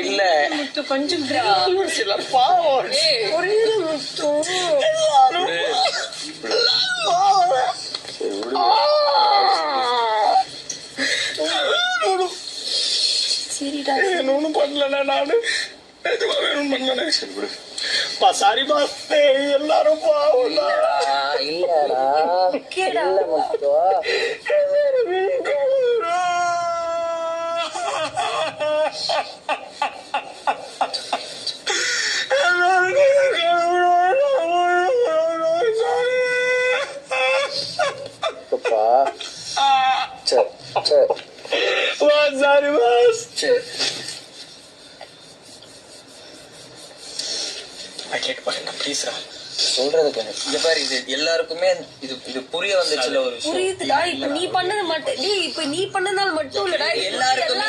இல்ல கொஞ்சம் சில பாவம் ஒண்ணும் பண்ணல நானு சாரி பாஸ் எல்லாரும் பாவம் சாரி பாஸ் சொல்றதுக்கு இங்க பாரு, இது எல்லாருக்குமே இது புரிய வந்துச்சுல ஒரு விஷயம். புரியுதுடா. இப்ப நீ பண்ணது மட்டும், இப்ப நீ பண்ணதால மட்டும் இல்லடா, எல்லாருக்குமே